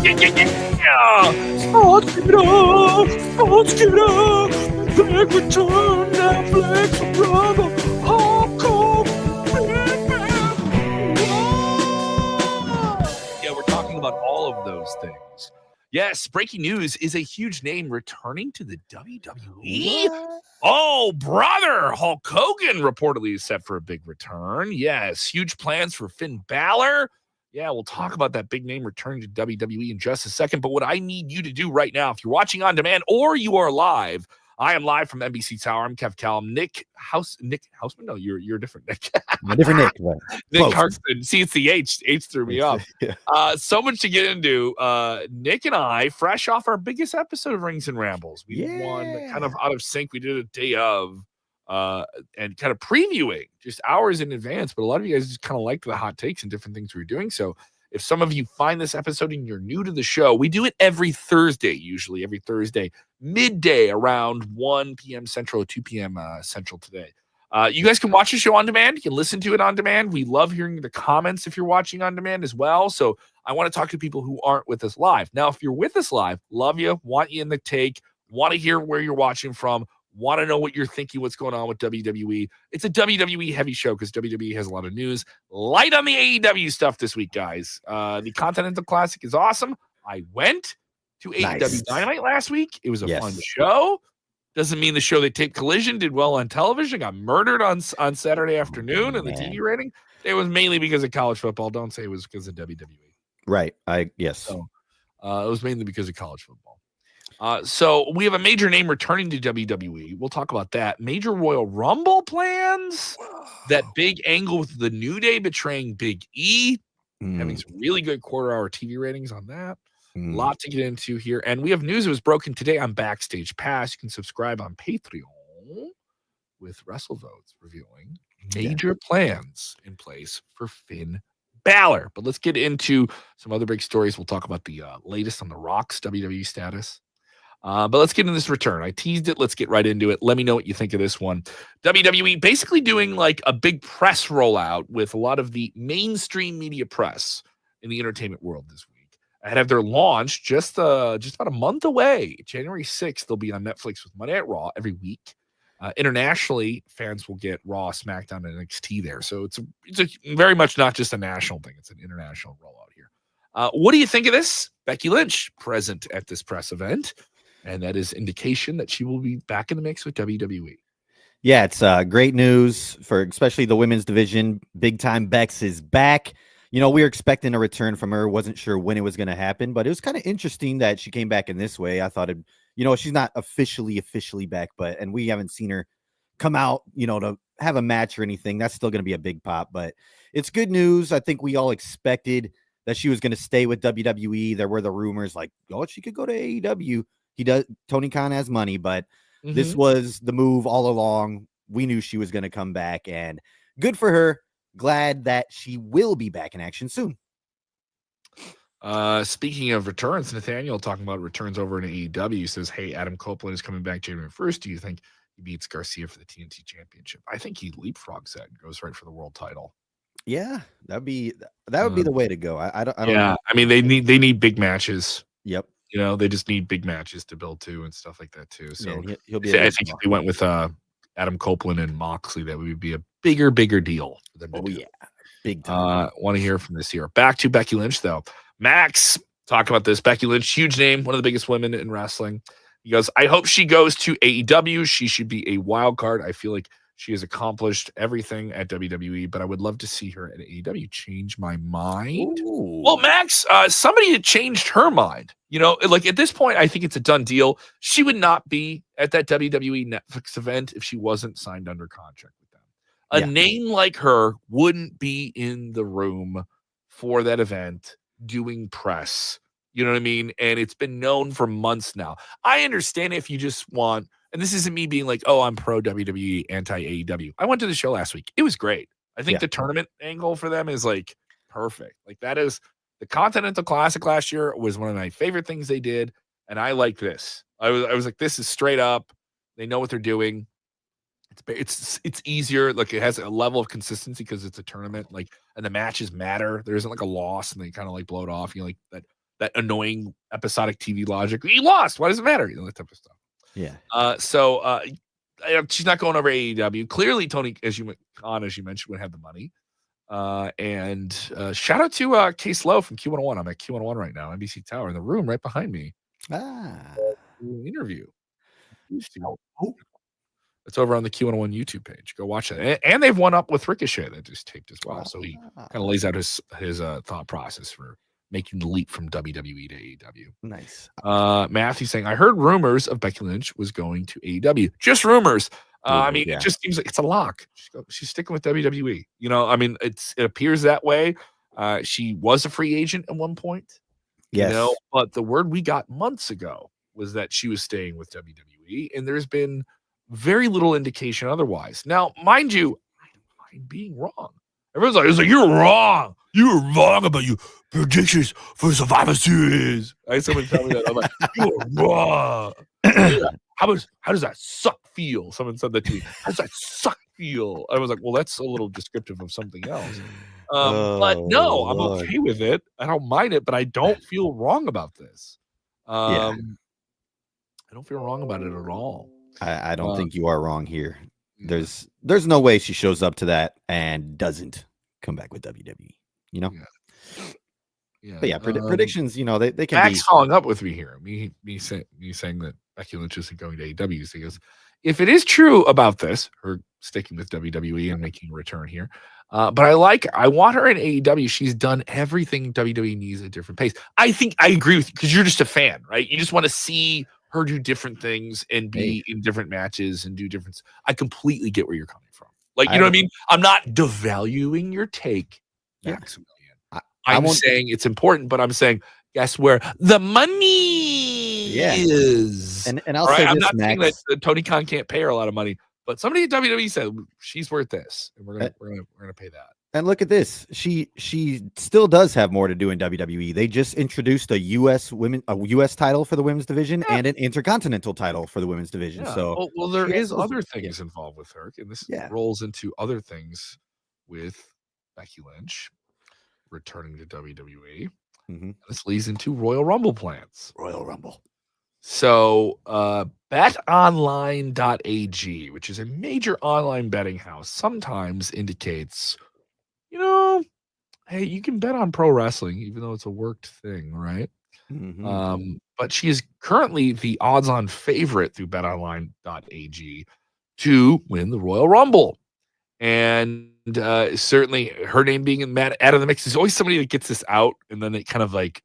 Sportskeeda, big return, Netflix, drama, hardcore, yeah, we're talking about all of those things. Yes, breaking news is a huge name returning to the WWE. What? Oh, brother, Hulk Hogan reportedly is set for a big return. Yes, huge plans for Finn Balor. Yeah, we'll talk about that big name returning to WWE in just a second. But what I need you to do right now, if you're watching on demand or you are live, I am live from NBC Tower. I'm Kev Callum. Nick Houseman? No, you're different, Nick. A different Nick. But Nick close. Hartson. See, it's the H. H threw me off. Yeah. So much to get into. Nick and I, fresh off our biggest episode of Rings and Rambles. We won kind of out of sync. We did a day of and kind of previewing just hours in advance. But a lot of you guys just kind of liked the hot takes and different things we were doing. So if some of you find this episode and you're new to the show, we do it every Thursday, usually every Thursday, midday around 1 p.m. Central, 2 p.m. Central today. You guys can watch the show on demand. You can listen to it on demand. We love hearing the comments if you're watching on demand as well. So I want to talk to people who aren't with us live. Now, if you're with us live, love you, want you in the take, want to hear where you're watching from, want to know what you're thinking, what's going on with WWE. It's a WWE heavy show because WWE has a lot of news. Light on the AEW stuff this week, guys. The Continental Classic is awesome. I went to AEW Dynamite last week. It was a fun show. Doesn't mean the show they taped Collision did well on television. Got murdered on Saturday afternoon in the TV rating. It was mainly because of college football. Don't say it was because of WWE. Right. Yes. So it was mainly because of college football. So we have a major name returning to WWE. We'll talk about that. Major Royal Rumble plans. That big angle with the New Day betraying Big E. Having some really good quarter-hour TV ratings on that. A lot to get into here. And we have news that was broken today on Backstage Pass. You can subscribe on Patreon with WrestleVotes reviewing major plans in place for Finn Balor. But let's get into some other big stories. We'll talk about the latest on The Rock's WWE status. But let's get into this return. I teased it. Let's get right into it. Let me know what you think of this one. WWE basically doing like a big press rollout with a lot of the mainstream media press in the entertainment world this week. Ahead of their launch, just about a month away, January 6th, they'll be on Netflix with Monday at Raw every week. Internationally, fans will get Raw, SmackDown, and NXT there. So it's a very much not just a national thing. It's an international rollout here. What do you think of this? Becky Lynch present at this press event, and that is indication that she will be back in the mix with WWE. Yeah, it's great news for especially the women's division. Big time Bex is back. You know, we were expecting a return from her. Wasn't sure when it was going to happen, but it was kind of interesting that she came back in this way. I thought, she's not officially back, and we haven't seen her come out, to have a match or anything. That's still going to be a big pop, but it's good news. I think we all expected that she was going to stay with WWE. There were the rumors like, she could go to AEW. Tony Khan has money, but this was the move all along. We knew she was going to come back, and good for her. Glad that she will be back in action soon. Speaking of returns, Nathaniel talking about returns over in AEW says, hey, Adam Copeland is coming back January 1st. Do you think he beats Garcia for the TNT Championship? I think he leapfrogs that and goes right for the world title. Yeah, that would be the way to go. I don't know. I mean, they need big matches. Yep. They just need big matches to build to and stuff like that too. So yeah, he'll be. I think if we went with Adam Copeland and Moxley, that would be a bigger deal for them to do. Yeah, big time. Want to hear from this here. Back to Becky Lynch, though. Max, talk about this. Becky Lynch, huge name, one of the biggest women in wrestling. He goes, I hope she goes to AEW. She should be a wild card. I feel like she has accomplished everything at WWE, but I would love to see her at AEW. Change my mind. Ooh. Well, Max, somebody had changed her mind. Like at this point, I think it's a done deal. She would not be at that WWE Netflix event if she wasn't signed under contract with them. A name like her wouldn't be in the room for that event doing press. You know what I mean? And it's been known for months now. I understand if you just want, and this isn't me being like, oh, I'm pro WWE, anti AEW. I went to the show last week. It was great. I think the tournament angle for them is like perfect. Like that is the Continental Classic last year was one of my favorite things they did. And I like this. I was like, this is straight up. They know what they're doing. It's easier. Like it has a level of consistency because it's a tournament. Like, and the matches matter. There isn't like a loss and they kind of like blow it off. Like that that annoying episodic TV logic. You lost. Why does it matter? That type of stuff. Yeah. So she's not going over AEW. Clearly, Tony, as you mentioned, would have the money. And shout out to Case Lowe from Q101. I'm at Q101 right now, NBC Tower, in the room right behind me. Interview. It's over on the Q101 YouTube page. Go watch it. And they've one up with Ricochet that just taped as well. So he kind of lays out his thought process for making the leap from WWE to AEW. Nice. Matthew's saying, I heard rumors of Becky Lynch was going to AEW. Just rumors. It just seems like it's a lock. She's sticking with WWE. It appears that way. She was a free agent at one point. Yes. But the word we got months ago was that she was staying with WWE, and there's been very little indication otherwise. Now, mind you, I don't mind being wrong. Everyone's like, you're wrong. You were wrong about your predictions for Survivor Series. I had someone tell me that. I'm like, you were wrong. How does that suck feel? Someone said that to me. How does that suck feel? I was like, well, that's a little descriptive of something else. But no, I'm okay with it. I don't mind it, but I don't feel wrong about this. I don't feel wrong about it at all. I don't think you are wrong here. There's no way she shows up to that and doesn't come back with WWE. Yeah. But yeah, predictions. They can Max be following up with me here. Me saying that Becky Lynch isn't going to AEW. So he goes, if it is true about this, her sticking with WWE and making a return here, but I want her in AEW. She's done everything WWE needs at a different pace. I think I agree with you because you're just a fan, right? You just want to see her do different things and be in different matches and do different. I completely get where you're coming from. Like, you know what I mean? I'm not devaluing your take, Maximilian. I'm saying it's important, but I'm saying, guess where the money is. And I'll say I'm this, not Max. saying that Tony Khan can't pay her a lot of money, but somebody at WWE said she's worth this, and we're gonna pay that. And look at this. She still does have more to do in WWE. They just introduced a U.S. title for the women's division and an intercontinental title for the women's division. Yeah. So well, there is other things involved with her, and this rolls into other things with Becky Lynch returning to WWE. Mm-hmm. This leads into Royal Rumble plans. Royal Rumble. So, betonline.ag, which is a major online betting house, sometimes indicates, hey, you can bet on pro wrestling, even though it's a worked thing, right? Mm-hmm. But she is currently the odds-on favorite through betonline.ag to win the Royal Rumble. And certainly her name being out of the mix is always somebody that gets this out, and then it kind of like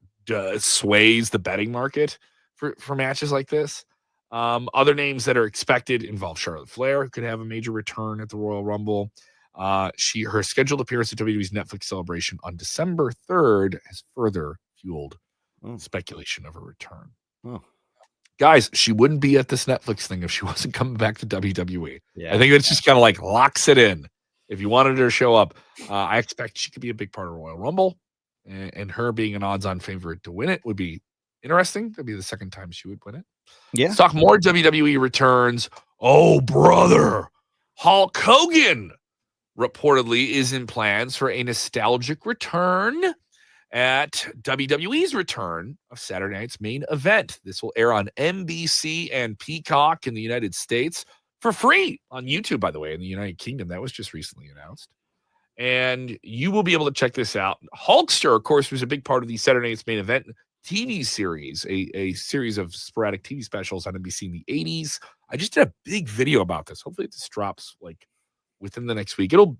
sways the betting market for matches like this. Other names that are expected involve Charlotte Flair, who could have a major return at the Royal Rumble. Her scheduled appearance at WWE's Netflix celebration on December 3rd has further fueled speculation of a return. Guys, she wouldn't be at this Netflix thing if she wasn't coming back to WWE. I think it's just kind of like locks it in. If you wanted her to show up, I expect she could be a big part of Royal Rumble, and her being an odds-on favorite to win it would be interesting. That'd be the second time she would win it. Yeah. Let's talk more WWE returns. Oh, brother. Hulk Hogan reportedly is in plans for a nostalgic return at WWE's return of Saturday night's main event. This will air on NBC and Peacock in the United States for free on YouTube, by the way, in the United Kingdom. That was just recently announced. And you will be able to check this out. Hulkster, of course, was a big part of the Saturday night's main event TV series, a series of sporadic TV specials on NBC in the 80s. I just did a big video about this. Hopefully this drops like within the next week. We'll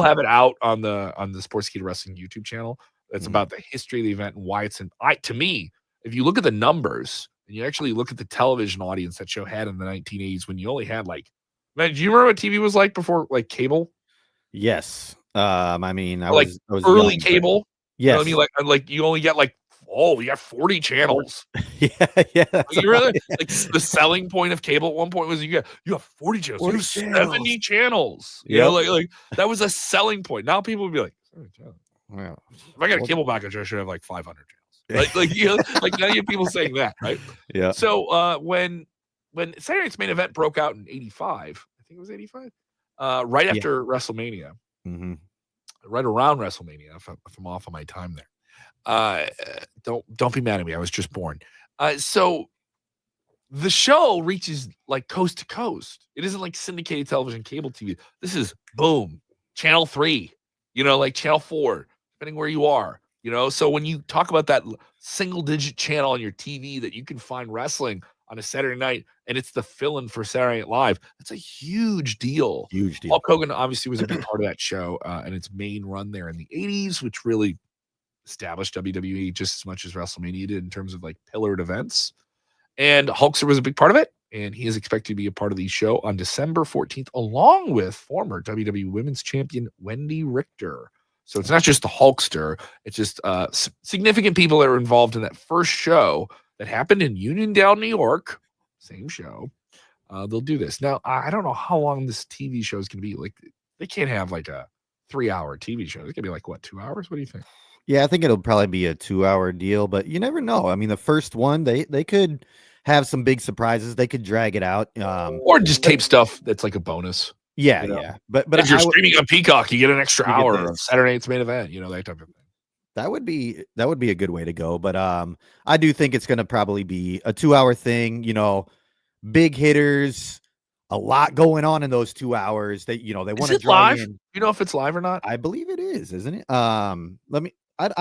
have it out on the Sportskeeda Wrestling YouTube channel. That's about the history of the event and why it's to me, if you look at the numbers and you actually look at the television audience that show had in the 1980s, when you only had man, do you remember what TV was like before cable? Yes. I was early young, cable. Yes. You know what I mean? Like you only get we got 40 channels. Yeah. You really the selling point of cable at one point was you have 40 channels. 40 you have 70 channels. You know, like that was a selling point. Now people would be like, well, if I got a cable package, I should have 500 channels. Now you have people saying that, right? Yeah. So when Saturday Night's Main Event broke out in 85, I think it was 85, right after WrestleMania, mm-hmm. right around WrestleMania, if I'm off on my time there. Don't be mad at me. I was just born. So the show reaches like coast to coast. It isn't like syndicated television, cable TV. This is boom, channel 3, like channel 4, depending where you are. So when you talk about that single digit channel on your TV that you can find wrestling on a Saturday night, and it's the fill-in for Saturday Night Live, that's a huge deal. Huge deal. Hulk Hogan obviously was a big part of that show and its main run there in the 80s, which really established WWE just as much as WrestleMania did in terms of like pillared events. And Hulkster was a big part of it, and he is expected to be a part of the show on December 14th, along with former WWE Women's Champion Wendy Richter. So it's not just the Hulkster; it's just significant people that are involved in that first show that happened in Uniondale, New York. Same show. They'll do this now. I don't know how long this TV show is going to be. Like, they can't have like a 3-hour TV show. It's going to be like what, 2 hours? What do you think? Yeah, I think it'll probably be a 2-hour deal, but you never know. I mean, the first one, they could have some big surprises. They could drag it out, or just tape stuff that's like a bonus. Yeah, yeah. But if you're streaming on Peacock, you get an extra hour of Saturday night's main event. That type of thing. That would be a good way to go. But I do think it's going to probably be a 2-hour thing. Big hitters, a lot going on in those 2 hours. They want to draw live. in. You know if it's live or not? I believe it is, isn't it? I'm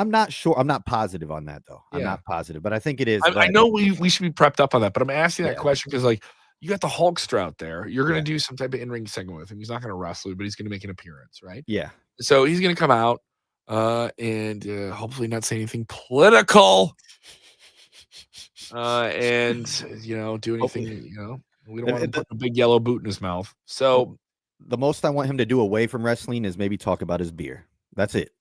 not sure. I'm not positive on that though. I'm not positive, but I think it is. I know we should be prepped up on that, but I'm asking that question because like you got the Hulkster out there. You're going to do some type of in-ring segment with him. He's not going to wrestle, but he's going to make an appearance, right? Yeah. So he's going to come out and hopefully not say anything political and, do anything, we don't want to put a big yellow boot in his mouth. So the most I want him to do away from wrestling is maybe talk about his beer. That's it.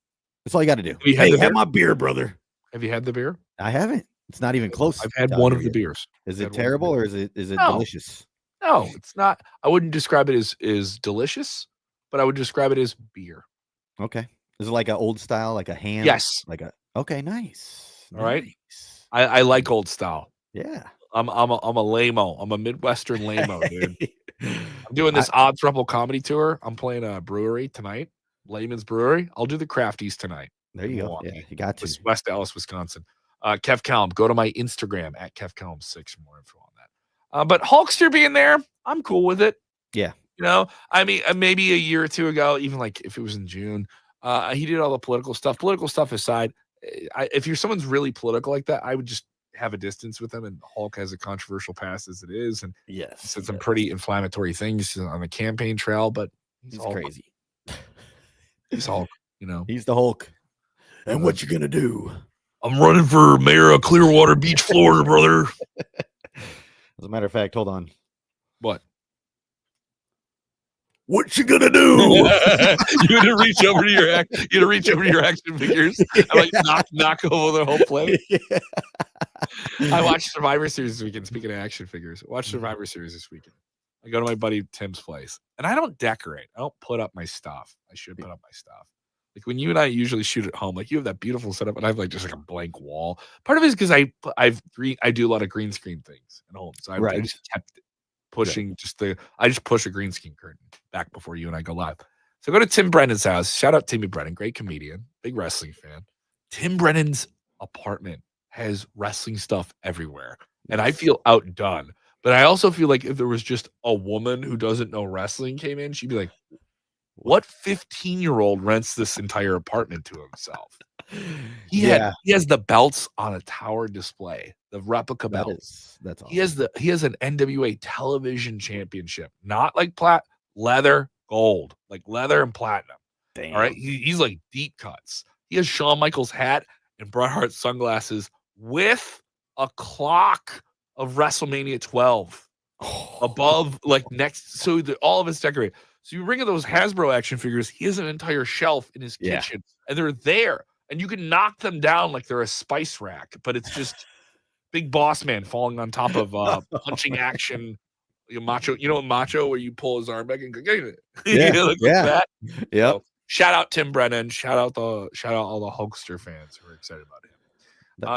That's all you got to do. Hey, have my beer, brother. Have you had the beer? I haven't. It's not even close. I've had one of the beers. Is it terrible or is it delicious? No, it's not. I wouldn't describe it as delicious, but I would describe it as beer. Okay. Is it like an old style, like a hand? Yes. Okay, nice. All right. I like old style. Yeah. I'm a lame-o. I'm a Midwestern lame-o, dude. I'm doing this Odd Thruple comedy tour. I'm playing a brewery tonight, Layman's Brewery. I'll do the Crafties tonight. There you go. Yeah, you got to. West Dallas, Wisconsin. Kev Kelm. Go to my Instagram at KevKelm6 for more info on that. But Hulkster being there, I'm cool with it. Yeah. I mean, maybe a year or two ago, even like if it was in June, he did all the political stuff. Political stuff aside, if you're someone's really political like that, I would just have a distance with him. And Hulk has a controversial past as it is, and said some pretty inflammatory things on the campaign trail. But he's crazy. He's Hulk. He's the Hulk. And what you gonna do? I'm running for mayor of Clearwater Beach, Florida, brother. As a matter of fact, hold on. What? What you gonna do? You had to reach over to your action figures and like knock over the whole play. Yeah. I watched Survivor Series this weekend. Speaking of action figures, watch Survivor Series this weekend. I go to my buddy Tim's place, and I don't decorate. I don't put up my stuff. I should put up my stuff. Like when you and I usually shoot at home, like you have that beautiful setup, and I have like just like a blank wall. Part of it is because I do a lot of green screen things at home, so I just kept pushing I just push a green screen curtain back before you and I go live. So I go to Tim Brennan's house. Shout out Timmy Brennan, great comedian, big wrestling fan. Tim Brennan's apartment has wrestling stuff everywhere, and I feel outdone. But I also feel like if there was just a woman who doesn't know wrestling came in, she'd be like, what 15-year-old rents this entire apartment to himself? He has the belts on a tower display, the replica belts. That's awesome. He has an NWA television championship, not like leather, gold, like leather and platinum. Damn. All right. He's like deep cuts. He has Shawn Michaels hat and Bret Hart sunglasses with a clock of WrestleMania 12 above, like next. So all of it's decorated. So you bring in those Hasbro action figures. He has an entire shelf in his kitchen, and they're there, and you can knock them down like they're a spice rack, but it's just Big Boss Man falling on top of punching action. Macho, Macho, where you pull his arm back and go, like that. Yeah. So, shout out Tim Brennan. Shout out all the Hulkster fans who are excited about him.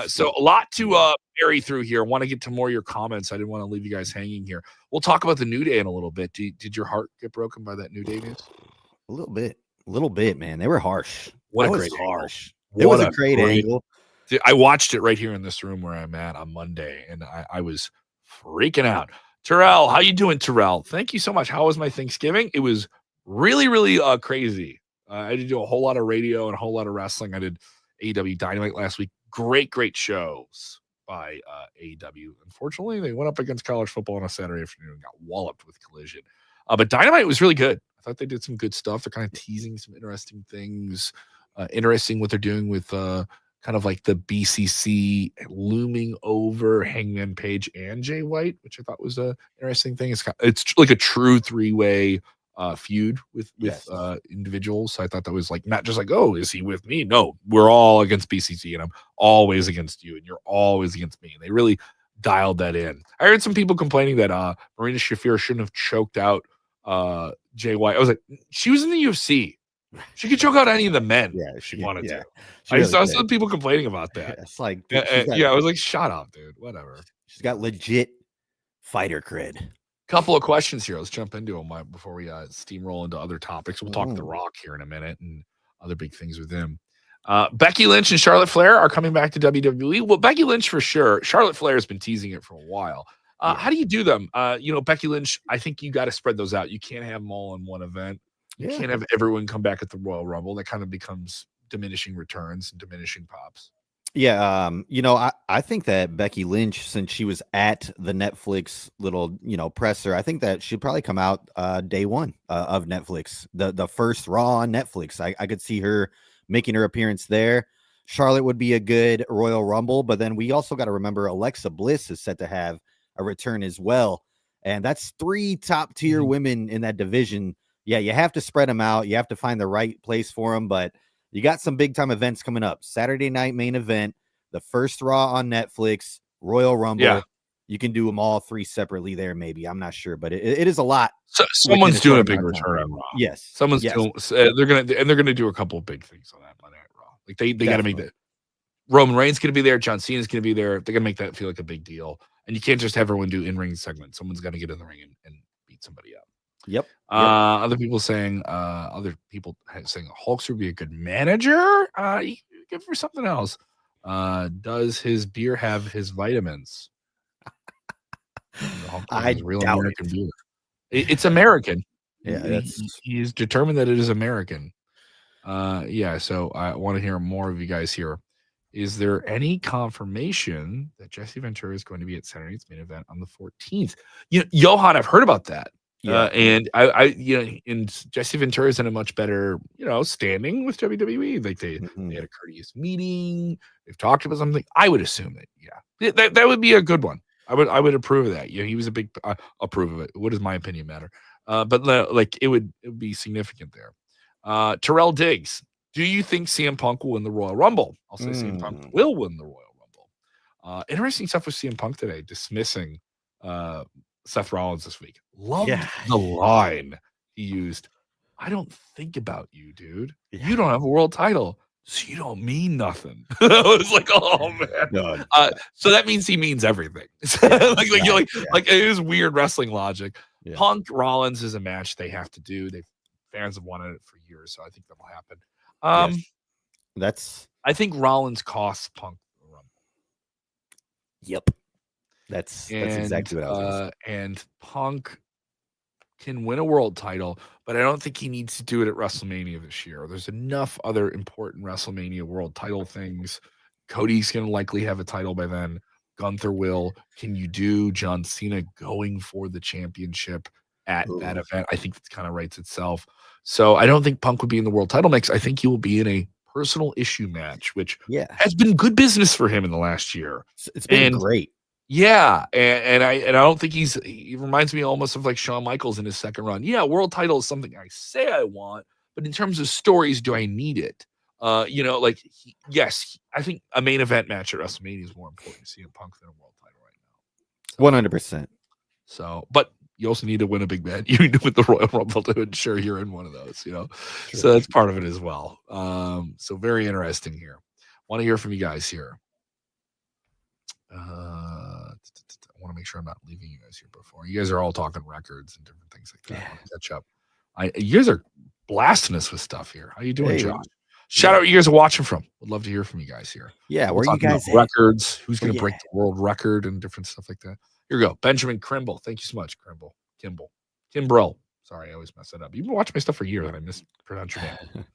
So a lot to bury through here. I want to get to more of your comments. I didn't want to leave you guys hanging here. We'll talk about the New Day in a little bit. Did your heart get broken by that New Day news? A little bit, man. They were harsh. What a great harsh. It was a great angle. Dude, I watched it right here in this room where I'm at on Monday, and I was freaking out. Terrell, how you doing, Terrell? Thank you so much. How was my Thanksgiving? It was really, really crazy. I did do a whole lot of radio and a whole lot of wrestling. I did AEW Dynamite last week. Great shows by AEW. Unfortunately, they went up against college football on a Saturday afternoon and got walloped with Collision. But Dynamite was really good. I thought they did some good stuff. They're kind of teasing some interesting things. Interesting what they're doing with kind of like the BCC looming over Hangman Page and Jay White, which I thought was a interesting thing. It's like a true three-way feud with individuals. So I thought that was like not just like, oh, is he with me? No, we're all against BCC, and I'm always against you, and you're always against me. And they really dialed that in. I heard some people complaining that Marina Shafir shouldn't have choked out Jay White. I was like, she was in the UFC. She could choke out any of the men if she wanted to. I saw some people complaining about that. It's like, I was like, shut up, dude. Whatever. She's got legit fighter cred. Couple of questions here. Let's jump into them before we steamroll into other topics. We'll talk The Rock here in a minute and other big things with him. Becky Lynch and Charlotte Flair are coming back to WWE. Well, Becky Lynch for sure. Charlotte Flair has been teasing it for a while. How do you do them? Becky Lynch, I think you got to spread those out. You can't have them all in one event. You can't have everyone come back at the Royal Rumble. That kind of becomes diminishing returns and diminishing pops. Yeah, I think that Becky Lynch, since she was at the Netflix little, presser, I think that she'd probably come out day one of Netflix, the first Raw on Netflix. I could see her making her appearance there. Charlotte would be a good Royal Rumble, but then we also got to remember Alexa Bliss is set to have a return as well. And that's 3 top tier women in that division. Yeah, you have to spread them out. You have to find the right place for them, but you got some big time events coming up. Saturday night main event, the first Raw on Netflix, Royal Rumble. Yeah. You can do them all 3 separately there, maybe. I'm not sure, but it is a lot. So someone's doing a big return on Raw. Yes, someone's doing. They're gonna do a couple of big things on that Monday Night Raw. Like they got to make that. Roman Reigns going to be there. John Cena's going to be there. They're going to make that feel like a big deal. And you can't just have everyone do in-ring segments. Someone's got to get in the ring and beat somebody up. Yep. Other people saying Hulkster would be a good manager. Good for something else. Does his beer have his vitamins? I real doubt American beer. It's American. Yeah, he's determined that it is American. So I want to hear more of you guys here. Is there any confirmation that Jesse Ventura is going to be at Saturday's main event on the 14th? Johan, I've heard about that. Yeah. And and Jesse Ventura is in a much better, standing with WWE. Like they had a courteous meeting. They've talked about something. I would assume that, that would be a good one. I would approve of that. He was a big approve of it. What does my opinion matter? But it would be significant there. Terrell Diggs, do you think CM Punk will win the Royal Rumble? I'll say CM Punk will win the Royal Rumble. Interesting stuff with CM Punk today, dismissing Seth Rollins this week. Loved the line he used. I don't think about you, dude. Yeah. You don't have a world title, so you don't mean nothing. I was like, oh man. No. So that means he means everything. Like it is weird wrestling logic. Yeah. Punk Rollins is a match they have to do. Fans have wanted it for years, so I think that'll happen. I think Rollins costs Punk the Rumble. Yep. That's exactly what I was going to say. And Punk can win a world title, but I don't think he needs to do it at WrestleMania this year. There's enough other important WrestleMania world title things. Cody's going to likely have a title by then. Gunther will. Can you do John Cena going for the championship at that event? I think that kind of writes itself. So I don't think Punk would be in the world title mix. I think he will be in a personal issue match, which has been good business for him in the last year. It's been great. Yeah, and I don't think he reminds me almost of like Shawn Michaels in his second run. Yeah, world title is something I say I want, but in terms of stories, do I need it? I think a main event match at WrestleMania is more important to CM Punk than a world title right now. 100%. So, but you also need to win a big match. You need to win the Royal Rumble to ensure you're in one of those, Sure. So that's part of it as well. So very interesting here. Want to hear from you guys here. I want to make sure I'm not leaving you guys here before. You guys are all talking records and different things like that. I want to catch up. You guys are blasting us with stuff here. How you doing, Josh? Shout out where you guys are watching from. Would love to hear from you guys here. Yeah, We'll where you talk about guys at? records, who's going to break the world record and different stuff like that. Here we go. Benjamin Kimbrell. Thank you so much, Kimbrell. Sorry, I always mess that up. You've been watching my stuff for years and I mispronounce your name.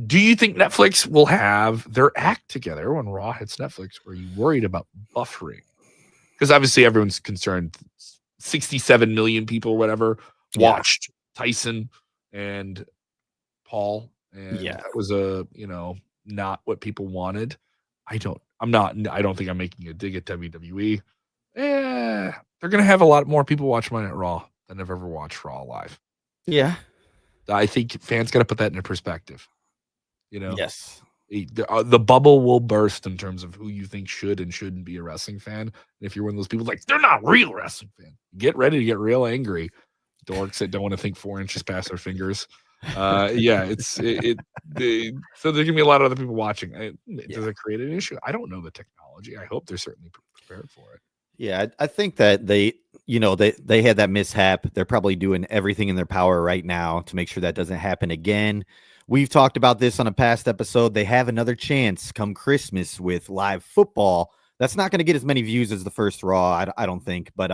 Do you think Netflix will have their act together when Raw hits Netflix? Or are you worried about buffering? Because obviously everyone's concerned. 67 million people or whatever watched Tyson and Paul. And that was not what people wanted. I don't think I'm making a dig at WWE. They're gonna have a lot more people watch Monday Night Raw than have ever watched Raw live. Yeah. I think fans got to put that into perspective. Yes. The bubble will burst in terms of who you think should and shouldn't be a wrestling fan. And if you're one of those people like, they're not real wrestling fans, get ready to get real angry. Dorks that don't want to think 4 inches past their fingers. So there's gonna be a lot of other people watching. Does it create an issue? I don't know the technology. I hope they're certainly prepared for it. Yeah, I think that they had that mishap. They're probably doing everything in their power right now to make sure that doesn't happen again. We've talked about this on a past episode. They have another chance come Christmas with live football. That's not going to get as many views as the first Raw, I don't think. But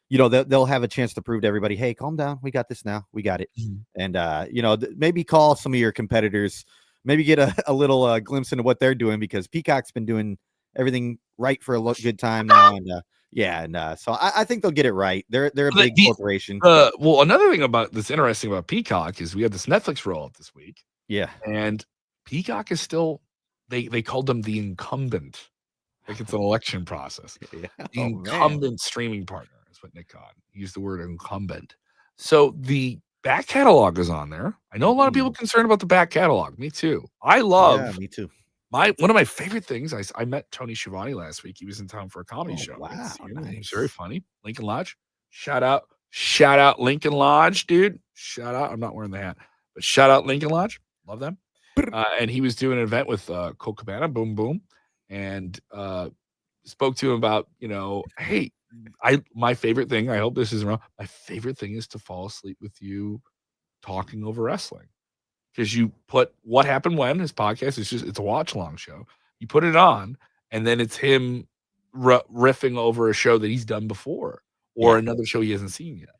they'll have a chance to prove to everybody, hey, calm down. We got this now. We got it. And maybe call some of your competitors. Maybe get a little glimpse into what they're doing, because Peacock's been doing everything right for a good time now. And so I think they'll get it right. They're a big corporation. Well, another thing that's interesting about Peacock is we had this Netflix rollout this week. Yeah. And Peacock is still, they called them the incumbent. Like it's an election process. Yeah. The incumbent streaming partner is what Nick Khan used the word incumbent. So the back catalog is on there. I know a lot of people concerned about the back catalog. Me too. Me too. One of my favorite things, I met Tony Schiavone last week. He was in town for a comedy show. Wow, nice. He was very funny. Lincoln Lodge. Shout out Lincoln Lodge, dude. Shout out. I'm not wearing the hat, but shout out Lincoln Lodge. Love them. And he was doing an event with Cole Cabana, Boom Boom, and spoke to him about, hey, my favorite thing, I hope this isn't wrong, my favorite thing is to fall asleep with you talking over wrestling. Because you put What Happened When, his podcast, it's a watch long show. You put it on, and then it's him riffing over a show that he's done before or another show he hasn't seen yet.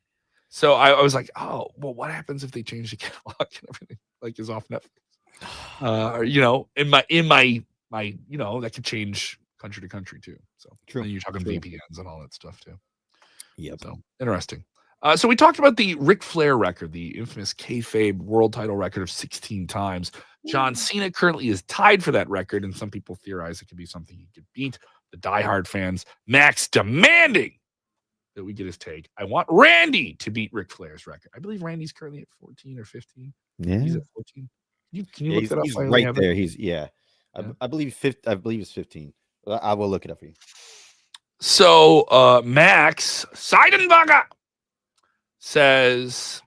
So I was like, oh, well, what happens if they change the catalog and everything like is off Netflix? In my that could change country to country too. So true. And you're talking VPNs and all that stuff too. Yeah. So interesting. So we talked about the Ric Flair record, the infamous kayfabe world title record of 16 times. John Cena currently is tied for that record, and some people theorize it could be something he could beat. The diehard fans, Max demanding that we get his take. I want Randy to beat Ric Flair's record. I believe Randy's currently at 14 or 15. Yeah, he's at 14. Can you look that up? He's right there. I believe it's 15. I will look it up for you. So Max Seidenberger says,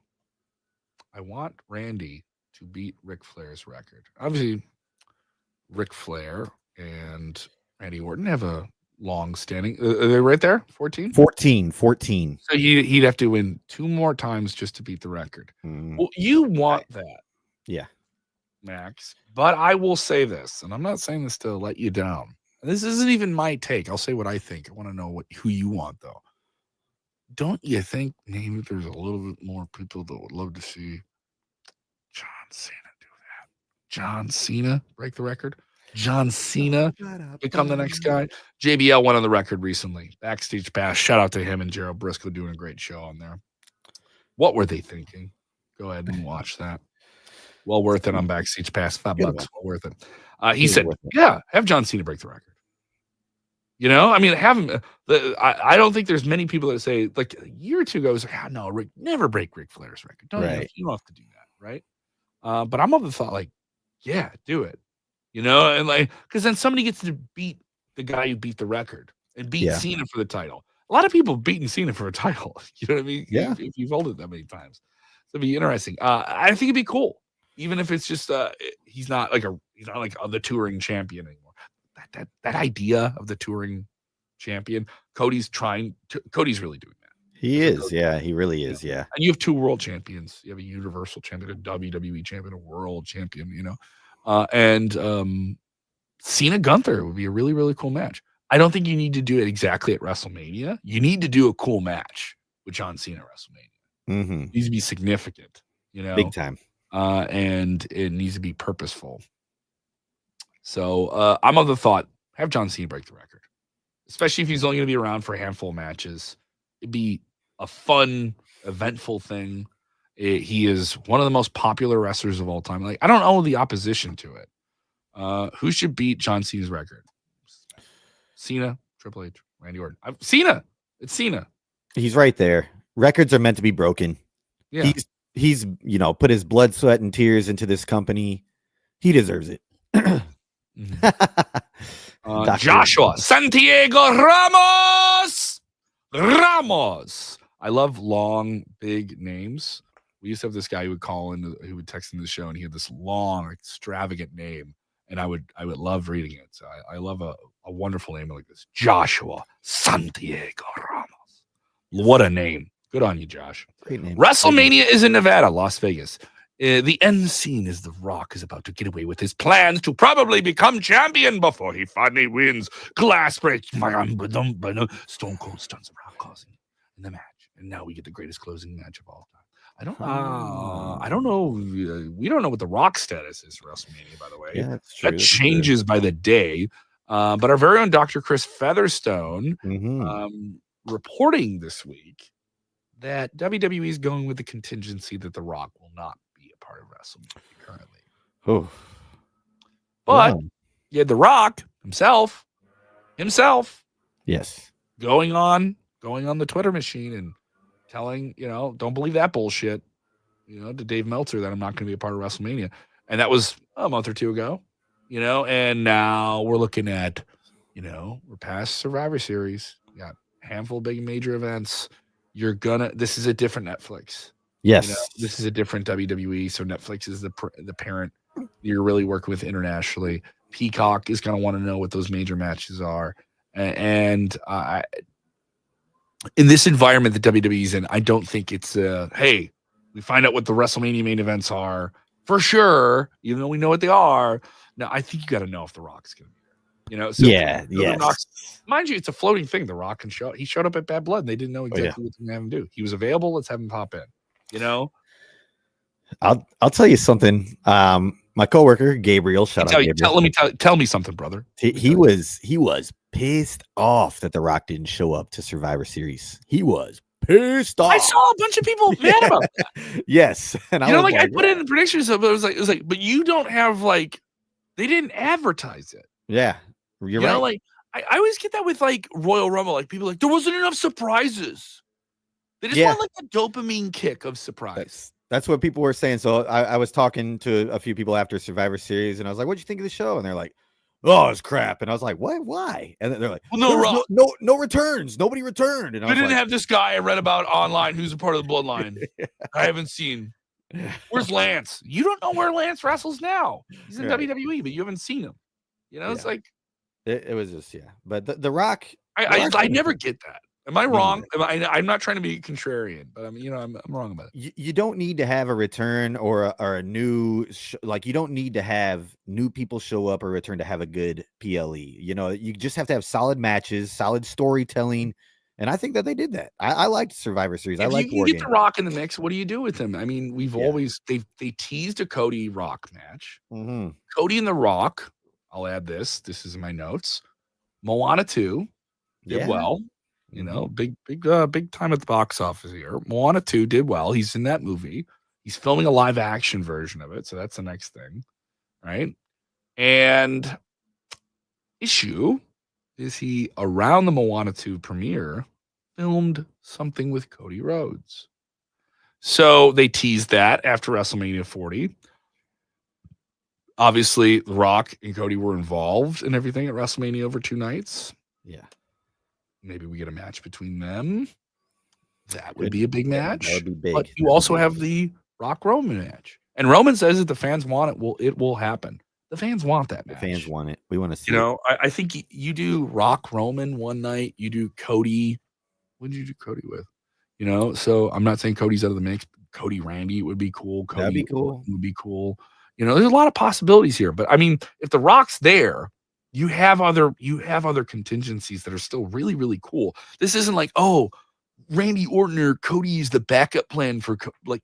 I want Randy to beat Ric Flair's record. Obviously, Ric Flair and Randy Orton have a long-standing. Are they right there? 14? 14. So he'd have to win 2 more times just to beat the record. Well, you want that. Yeah. Max. But I will say this, and I'm not saying this to let you down. This isn't even my take. I'll say what I think. I want to know who you want, though. Don't you think maybe there's a little bit more people that would love to see John Cena do that? John Cena break the record? John Cena become the next guy? JBL went on the record recently. Backstage Pass. Shout out to him and Gerald Briscoe doing a great show on there. What were they thinking? Go ahead and watch that. Well worth it on Backstage Pass. $5. Well worth it. He said, have John Cena break the record. Have him. I don't think there's many people that say, like a year or two ago, no, Rick, never break Ric Flair's record. You don't have to do that, right? But I'm of the thought, like, yeah, do it. And like, because then somebody gets to beat the guy who beat the record and beat Cena for the title. A lot of people have beaten Cena for a title. You know what I mean? Yeah. If you've held it that many times, so it'd be interesting. I think it'd be cool, even if it's just he's not like the touring champion anymore. That idea of the touring champion, Cody's really doing that. He is, he really is, And you have 2 world champions. You have a Universal champion, a WWE champion, a world champion. And Cena Gunther would be a really, really cool match. I don't think you need to do it exactly at WrestleMania. You need to do a cool match with John Cena at WrestleMania. Mm-hmm. It needs to be significant, Big time. And it needs to be purposeful. So I'm of the thought, have John Cena break the record, especially if he's only going to be around for a handful of matches. It'd be a fun, eventful thing. He is one of the most popular wrestlers of all time. Like, I don't know the opposition to it. Who should beat John Cena's record? Cena, Triple H, Randy Orton. Cena. It's Cena. He's right there. Records are meant to be broken. Yeah. He's put his blood, sweat, and tears into this company. He deserves it. Joshua Santiago Ramos. I love long, big names. We used to have this guy who would call in, who would text in the show, and he had this long, extravagant name, and I would love reading it. So I love a wonderful name like this, Joshua Santiago Ramos. What a name! Good on you, Josh. Great name. WrestleMania is in Nevada, Las Vegas. The end scene is The Rock is about to get away with his plans to probably become champion before he finally wins. Glass breaks. Stone Cold stuns The Rock causing in the match, and now we get the greatest closing match of all time. I don't know. We don't know what The Rock's status is for WrestleMania, by the way. Yeah, that's true. That changes by the day. But our very own Dr. Chris Featherstone reporting this week that WWE is going with the contingency that The Rock will not be a part of WrestleMania currently. Oh, but you had The Rock himself, yes, going on the Twitter machine and telling, don't believe that bullshit, to Dave Meltzer that I'm not going to be a part of WrestleMania. And that was a month or two ago, and now we're looking at, we're past Survivor Series. We got a handful of big major events. This is a different Netflix. Yes. This is a different WWE. So Netflix is the parent you're really working with internationally. Peacock is going to want to know what those major matches are. And in this environment that WWE's in, I don't think it's hey, we find out what the WrestleMania main events are for sure, even though we know what they are. Now, I think you got to know if The Rock's going to be there. So mind you, it's a floating thing. The Rock can show. He showed up at Bad Blood, and they didn't know exactly what to have him do. He was available. Let's have him pop in. I'll tell you something. My coworker Gabriel, tell me something, brother. He was pissed off that The Rock didn't show up to Survivor Series. He was pissed off. I saw a bunch of people mad about that. Yes, and I put it in the predictions, but it was like, but you don't have they didn't advertise it. Yeah, you're right. I always get that with Royal Rumble. People there wasn't enough surprises. They just want a dopamine kick of surprise. That's what people were saying. So I was talking to a few people after Survivor Series, and I was like, "What'd you think of the show?" And they're like, "Oh, it's crap." And I was like, "What? Why?" And they're like, "Well, no returns. Nobody returned." And they didn't have this guy I read about online who's a part of the Bloodline. I haven't seen. Where's Lance? You don't know where Lance wrestles now. He's in WWE, but you haven't seen him. It's it was just But the Rock, I never get that. Am I wrong? I'm not trying to be contrarian, but I'm wrong about it. You don't need to have a return or a new you don't need to have new people show up or return to have a good PLE. You just have to have solid matches, solid storytelling, and I think that they did that. I liked Survivor Series. If you get The Rock in the mix, what do you do with him? I mean, we've always they teased a Cody Rock match. Mm-hmm. Cody and The Rock. I'll add this. This is in my notes. Moana 2 did well. Big time at the box office here. Moana 2 did well. He's in that movie. He's filming a live action version of it. So that's the next thing. Right. And issue is he, around the Moana 2 premiere, filmed something with Cody Rhodes. So they teased that after WrestleMania 40. Obviously, The Rock and Cody were involved in everything at WrestleMania over 2 nights. Yeah. Maybe we get a match between them. That would be a big match. That would be big. But you also have the Rock Roman match. And Roman says that the fans want it. It will happen. The fans want that match. The fans want it. We want to see it. I think you do Rock Roman one night. You do Cody. What did you do Cody with? So I'm not saying Cody's out of the mix. Cody Randy would be cool. That'd be cool. Would be cool. there's a lot of possibilities here. But I mean, if The Rock's there, you have other contingencies that are still really, really cool. This isn't like, oh, Randy Orton or Cody is the backup plan for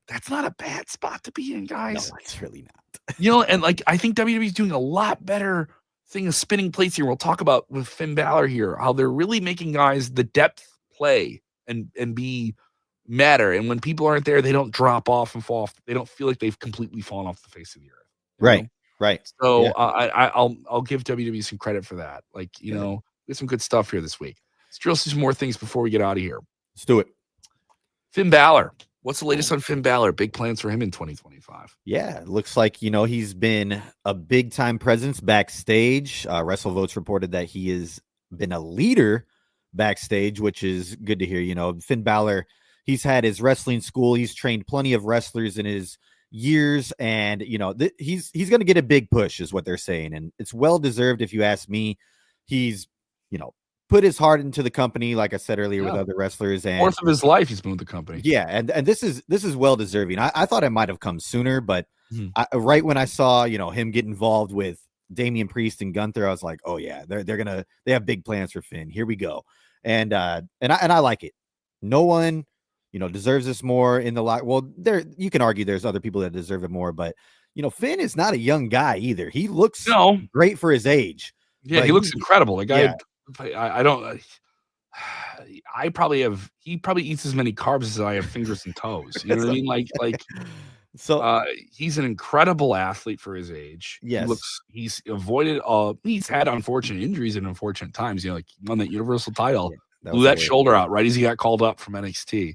that's not a bad spot to be in, guys. No, it's really not. And I think WWE is doing a lot better thing of spinning plates here. We'll talk about with Finn Balor here, how they're really making guys the depth play and be matter. And when people aren't there, they don't drop off and fall off. They don't feel like they've completely fallen off the face of the earth. Right. Right. So yeah. I'll give WWE some credit for that. There's some good stuff here this week. Let's drill some more things before we get out of here. Let's do it. Finn Balor. What's the latest on Finn Balor? Big plans for him in 2025. Yeah, it looks like, he's been a big time presence backstage. WrestleVotes reported that he has been a leader backstage, which is good to hear. Finn Balor, he's had his wrestling school. He's trained plenty of wrestlers in his years, and he's going to get a big push is what they're saying, and it's well deserved if you ask me. He's put his heart into the company, like I said earlier, with other wrestlers, and fourth of his life he's been with the company. Yeah, and this is well deserving. I thought it might have come sooner, but right when I saw him get involved with Damian Priest and Gunther, I was like, oh yeah, they have big plans for Finn. Here we go, and I like it. No one deserves this more in the lot. Well, you can argue there's other people that deserve it more, but Finn is not a young guy either. He looks great for his age. Yeah, he looks incredible. The guy, he probably eats as many carbs as I have fingers and toes. You know what I mean? So he's an incredible athlete for his age. Yes. He's avoided he's had unfortunate injuries in unfortunate times. He won that Universal title, blew that shoulder out right as he got called up from NXT.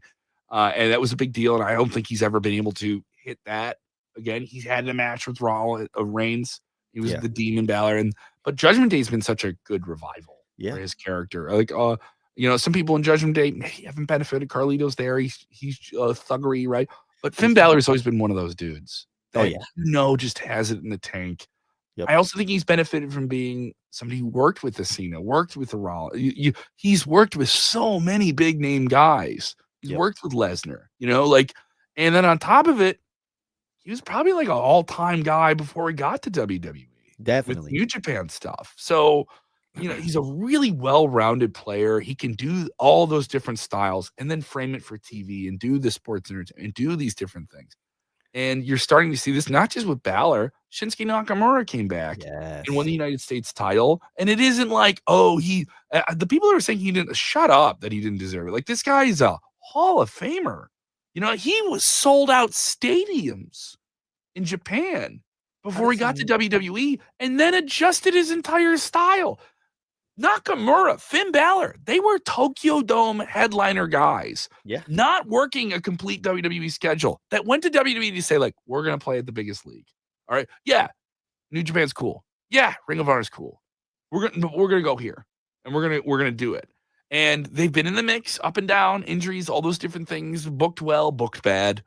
And that was a big deal. And I don't think he's ever been able to hit that again. He's had a match with Reigns. He was the Demon Balor, but Judgment Day has been such a good revival for his character. Some people in Judgment Day haven't benefited. Carlito's there. He's thuggery, right? But Finn Balor has always been one of those dudes that just has it in the tank. Yep. I also think he's benefited from being somebody who worked with the Cena, worked with the Rollins. He's worked with so many big name guys. He's worked with Lesnar, and then on top of it, he was probably like an all-time guy before he got to WWE. Definitely. With New Japan stuff. So, he's a really well-rounded player. He can do all those different styles and then frame it for TV and do the sports entertainment and do these different things. And you're starting to see this not just with Balor. Shinsuke Nakamura came back and won the United States title. And it isn't like, the people that are saying he didn't, shut up that he didn't deserve it. Like, this guy is a Hall of Famer. He was sold out stadiums in Japan before he got to WWE and then adjusted his entire style. Nakamura, Finn Balor, they were Tokyo Dome headliner guys, not working a complete WWE schedule, that went to WWE to say, we're going to play at the biggest league. All right. Yeah. New Japan's cool. Yeah. Ring of Honor's cool. We're going to go here and we're going to do it. And they've been in the mix, up and down, injuries, all those different things, booked well, booked bad,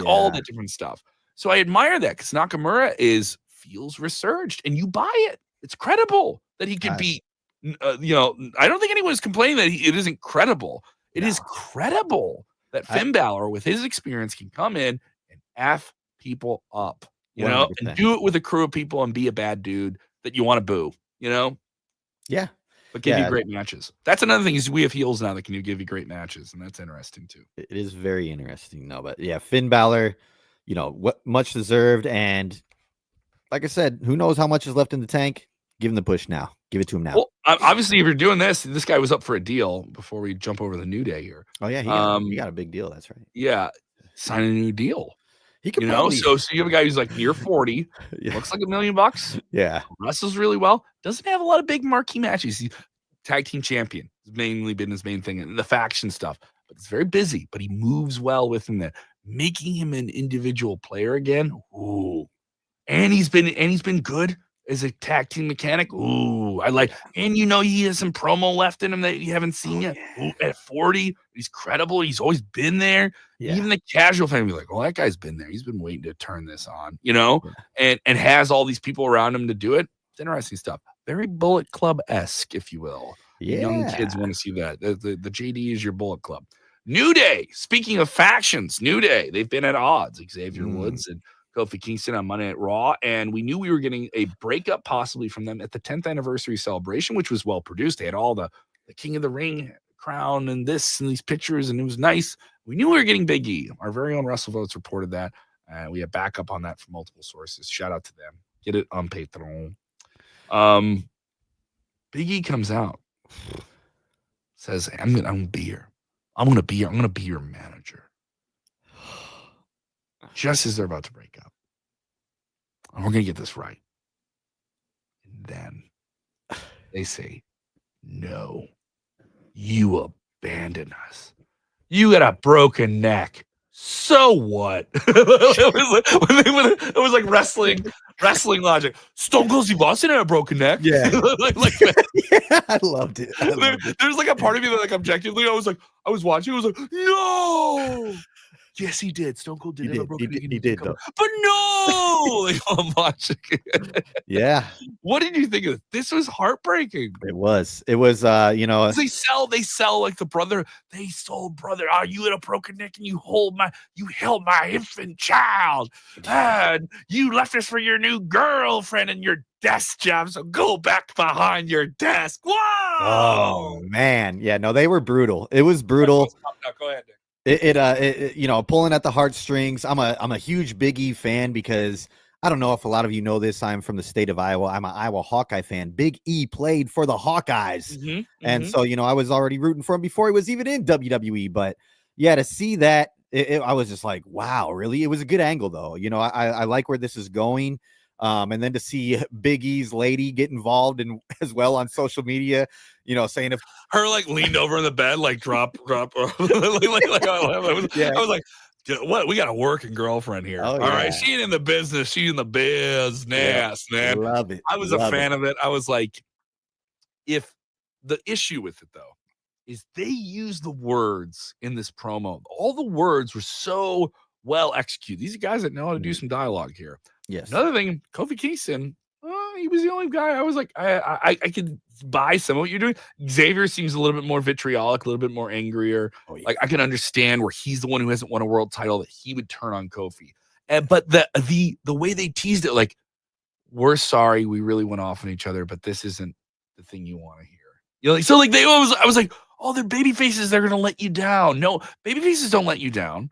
all the different stuff. So I admire that because Nakamura feels resurged, and you buy it. It's credible that he can beat. I don't think anyone's complaining that it isn't credible. It is credible that Finn Balor, with his experience, can come in and F people up, 100%. And do it with a crew of people and be a bad dude that you want to boo, Yeah. But give you great matches. That's another thing is we have heels now that can give you great matches, and that's interesting too. It is very interesting, though. But yeah, Finn Balor, what much deserved, and like I said, who knows how much is left in the tank? Give him the push now. Give it to him now. Well, obviously, if you're doing this guy was up for a deal before we jump over the New Day here. Oh yeah, he got a big deal. That's right. Yeah, sign a new deal. He can, so you have a guy who's near 40, looks like $1 million. Yeah, wrestles really well. Doesn't have a lot of big marquee matches. He's tag team champion has mainly been his main thing, and the faction stuff. But it's very busy. But he moves well within that, making him an individual player again. Ooh, and he's been good as a tag team mechanic. Ooh, I like. And he has some promo left in him that you haven't seen yet. Ooh, at 40, he's credible. He's always been there. Yeah. Even the casual fan be like, well, that guy's been there. He's been waiting to turn this on, and has all these people around him to do it. It's interesting stuff. Very Bullet Club-esque, if you will. Yeah. Young kids want to see that. The JD is your Bullet Club. New Day. Speaking of factions, New Day. They've been at odds. Xavier Woods and Kofi Kingston on Monday Night Raw, and we knew we were getting a breakup possibly from them at the 10th anniversary celebration, which was well produced. They had all the King of the Ring crown and this and these pictures, and it was nice. We knew we were getting Big E. Our very own WrestleVotes reported that. We have backup on that from multiple sources. Shout out to them. Get it on Patreon. Big E comes out, says, I'm gonna be here. I'm gonna be your manager. Just as they're about to break up. And we're going to get this right. And then they say, no, you abandon us. You got a broken neck. So what? it was like wrestling logic. Stone Cold Steve Austin had a broken neck. Yeah. Yeah, I loved it. There's like a part of me that like objectively, I was watching, I was like, no. Yes, he did. Stone Cold did have a broken neck. He did, though. But no! Like, I'm watching it. Yeah. What did you think of it? This was heartbreaking. It was, they sell like the brother. They sold brother. Oh, you had a broken neck and you held my infant child. And you left us for your new girlfriend and your desk job. So go back behind your desk. Whoa! Oh, man. Yeah, no, they were brutal. It was brutal. Go ahead, Nick. It pulling at the heartstrings. I'm a huge Big E fan because I don't know if a lot of you know this. I'm from the state of Iowa. I'm an Iowa Hawkeye fan. Big E played for the Hawkeyes. And so, I was already rooting for him before he was even in WWE. But yeah, to see that, I was just like, wow, really? It was a good angle, though. I like where this is going. And then to see Big E's lady get involved and as well on social media, saying if her like leaned over in the bed, like drop. I was like, what? We got a working girlfriend here. All right. She ain't in the business. She's in the business, man. Love it. I was a fan of it. I was like, if the issue with it though, is they use the words in this promo. All the words were so well executed. These are guys that know how to do some dialogue here. Yes. Another thing, Kofi Kingston, he was the only guy. I was like, I could buy some of what you're doing. Xavier seems a little bit more vitriolic, a little bit more angrier. Oh, yeah. Like I can understand where he's the one who hasn't won a world title that he would turn on Kofi. But the way they teased it, like, we're sorry, we really went off on each other, but this isn't the thing you want to hear. So like I was like, oh, they're baby faces. They're gonna let you down. No, baby faces don't let you down.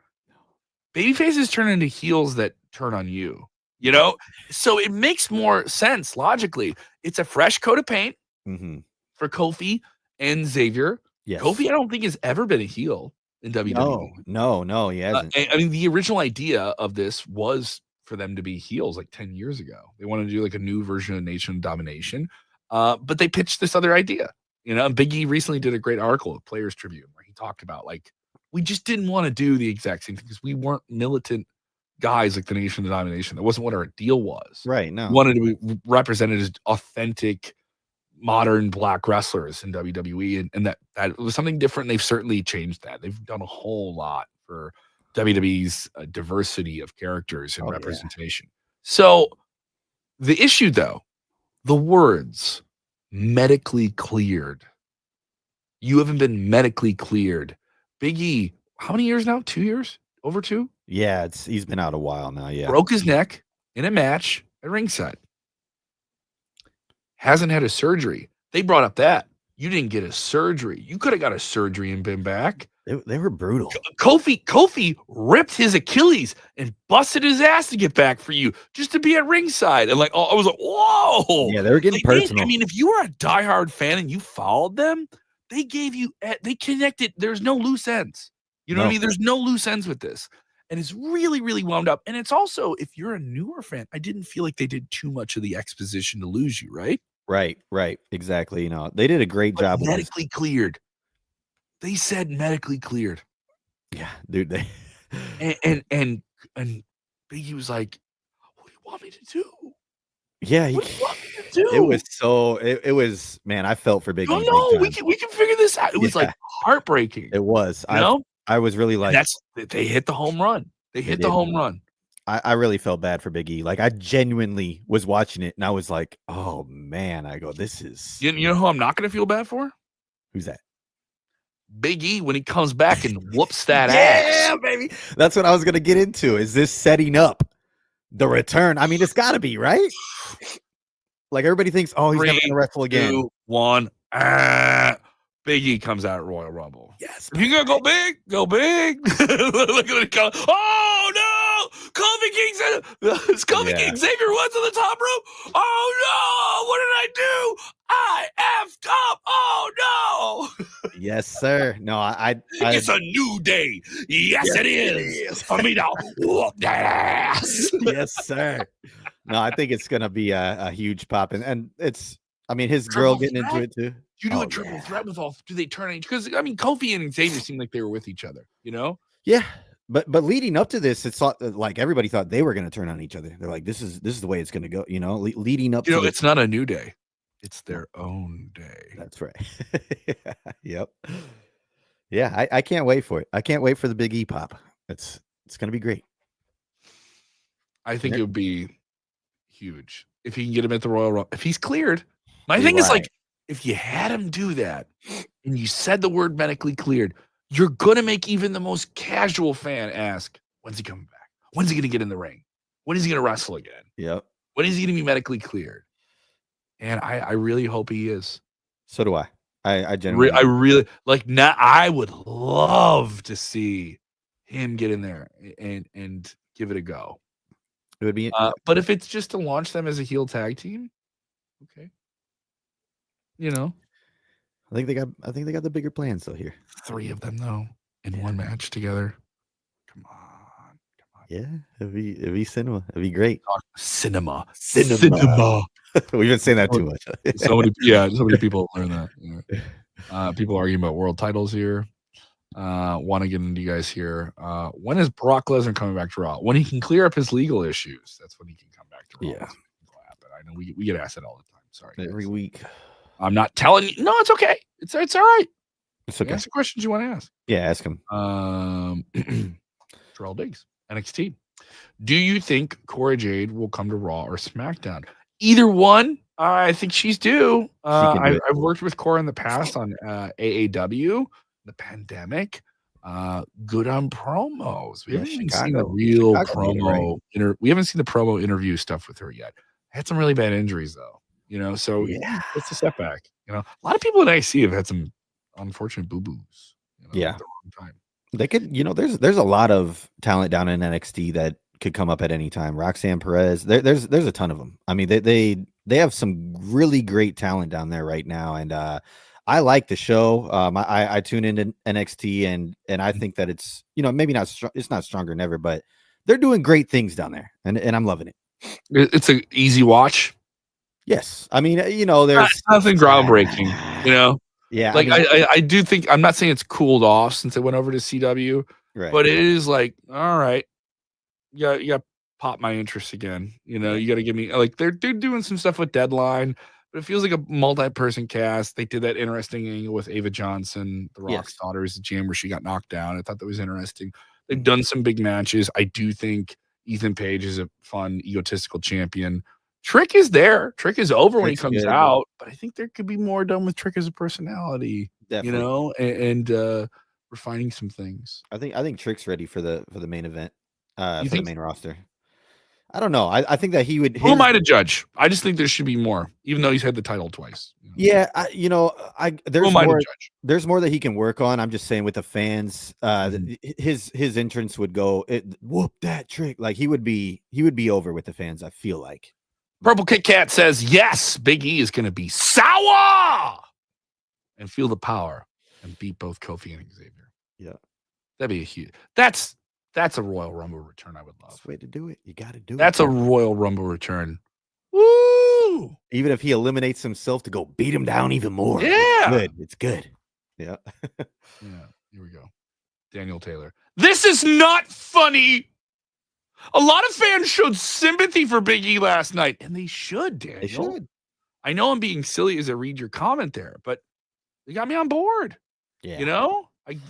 Baby faces turn into heels that turn on you. So it makes more sense logically. It's a fresh coat of paint for Kofi and Xavier. Yes. Kofi, I don't think has ever been a heel in WWE. No, he hasn't. I mean, the original idea of this was for them to be heels like 10 years ago. They wanted to do like a new version of Nation of Domination, but they pitched this other idea. And Big E recently did a great article at Players Tribune where he talked about like, we just didn't want to do the exact same thing because we weren't militant guys like the Nation of Domination. That wasn't what our deal was. Right. No. We wanted to be represented as authentic, modern black wrestlers in WWE. And that was something different. They've certainly changed that. They've done a whole lot for WWE's diversity of characters and representation. Yeah. So the issue, though, the words medically cleared. You haven't been medically cleared. Big E, how many years now? 2 years? Over 2? Yeah, he's been out a while now. Yeah, broke his neck in a match at ringside. Hasn't had a surgery. They brought up that you didn't get a surgery. You could have got a surgery and been back. They were brutal. Kofi ripped his Achilles and busted his ass to get back for you just to be at ringside. And like, I was like, whoa. Yeah, they were getting personal. I mean, if you were a diehard fan and you followed them, they connected. There's no loose ends. You know what I mean? There's no loose ends with this. And it's really, really wound up. And it's also, if you're a newer fan, I didn't feel like they did too much of the exposition to lose you, right? Right. Exactly. They did a great job. Medically cleared. They said medically cleared. Yeah, dude. They and Biggie was like, "What do you want me to do?" Yeah, what do you want me to do? It was man. I felt for Biggie. No, we can figure this out. It was like heartbreaking. It was. I was really like, they hit the home run. They hit the home run. I really felt bad for Big E. Like I genuinely was watching it and I was like, oh man, I go, this is. You know who I'm not going to feel bad for? Who's that? Big E when he comes back and whoops that ass. Yeah, baby. That's what I was going to get into. Is this setting up The return. I mean, it's got to be, right? Like everybody thinks, oh, he's never going to wrestle again. 2, 1. Big E comes out at Royal Rumble. Yes. If you're going to go big, go big. Look at it go. Oh, no. Kofi King Xavier Woods on the top rope. Oh, no. What did I do? I effed up. Oh, no. Yes, sir. No, It's a new day. Yes, it is. For me to whoop that ass. Yes, sir. No, I think it's gonna be a huge pop, and it's. I mean, his girl getting into it too. You do a triple threat with all? Do they turn on each? Because I mean, Kofi and Xavier seemed like they were with each other. You know? Yeah, but leading up to this, it's like everybody thought they were gonna turn on each other. They're like, this is the way it's gonna go. You know, leading up. You know, it's not a new day. It's their own day. That's right. Yep. Yeah, I can't wait for it. I can't wait for the Big E pop. It's gonna be great. I think it would be huge if he can get him at the Royal Rumble. If he's cleared, my thing is like, if you had him do that and you said the word medically cleared, you're gonna make even the most casual fan ask, "When's he coming back? When's he gonna get in the ring? When is he gonna wrestle again? Yep. When is he gonna be medically cleared?" And I really hope he is. So do I. I genuinely. I really like. Now I would love to see him get in there and give it a go. It would be. But if it's just to launch them as a heel tag team, okay. You know, I think they got the bigger plans though here. 3 of them though in one match together. Come on. Yeah, it'd be cinema. It'd be great. Cinema. We've been saying that too much. so many people learn that. Yeah. People arguing about world titles here. Want to get into you guys here. When is Brock Lesnar coming back to Raw? When he can clear up his legal issues, that's when he can come back to Raw. Yeah. I know we get asked that all the time. Sorry. Every week. I'm not telling you. No, it's okay. It's all right. It's okay. Ask the questions you want to ask. Yeah, ask him. Terrell Diggs, NXT. Do you think Cora Jade will come to Raw or SmackDown? Either one. I think she's due. I've worked with Cora in the past on AAW, the pandemic. Good on promos. We haven't even seen the real promo. Right. We haven't seen the promo interview stuff with her yet. Had some really bad injuries though. You know, so it's a setback. You know, a lot of people in IC have had some unfortunate boo-boos. You know, at the wrong time. They could, there's a lot of talent down in NXT that could come up at any time. Roxanne Perez, there's a ton of them. I mean, they have some really great talent down there right now, and I like the show. I tune into NXT, and I think that it's maybe not it's not stronger than ever, but they're doing great things down there, and I'm loving it. It's an easy watch. Yes, I mean there's nothing groundbreaking. Yeah, like I do think, I'm not saying it's cooled off since it went over to CW, but it is like, all right, you got to pop my interest again. You got to give me, like, they're doing some stuff with Deadline, but it feels like a multi-person cast. They did that interesting angle with Ava Johnson, The Rock's daughter's gym, where she got knocked down. I thought that was interesting. They've done some big matches. I do think Ethan Page is a fun, egotistical champion. Trick is there. Trick is over when he comes out, but I think there could be more done with Trick as a personality. Definitely. And refining some things. I think Trick's ready for the main event, for the main roster. I don't know. I think that he would. Who am I to judge? I just think there should be more, even though he's had the title twice. Yeah, there's more that he can work on. I'm just saying, with the fans, his entrance would go, whoop that Trick. Like he would be over with the fans. I feel like. Purple Kit Kat says, yes, Big E is going to be sour and feel the power and beat both Kofi and Xavier. Yeah. That'd be a huge. That's a Royal Rumble return I would love. That's the way to do it. You got to do it. That's a Royal Rumble return. Woo! Even if he eliminates himself to go beat him down even more. Yeah. It's good. Yeah. Yeah. Here we go. Daniel Taylor. This is not funny. A lot of fans showed sympathy for Big E last night, and they should, Daniel. They should. I know I'm being silly as I read your comment there, but they got me on board. Yeah.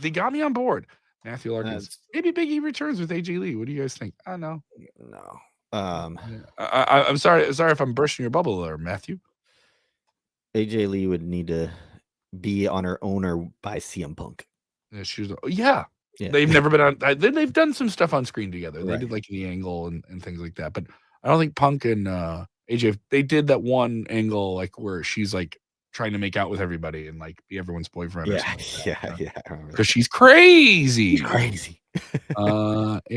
They got me on board. Matthew Larkins. Maybe Big E returns with AJ Lee. What do you guys think? I don't know. No. I'm sorry if I'm bursting your bubble there, Matthew. AJ Lee would need to be on her own or by CM Punk. Yeah. They've never been on. They've done some stuff on screen together. They Right. did like the angle and things like that. But I don't think Punk and AJ, they did that one angle like where she's like trying to make out with everybody and like be everyone's boyfriend. Or something like that, because she's crazy. Here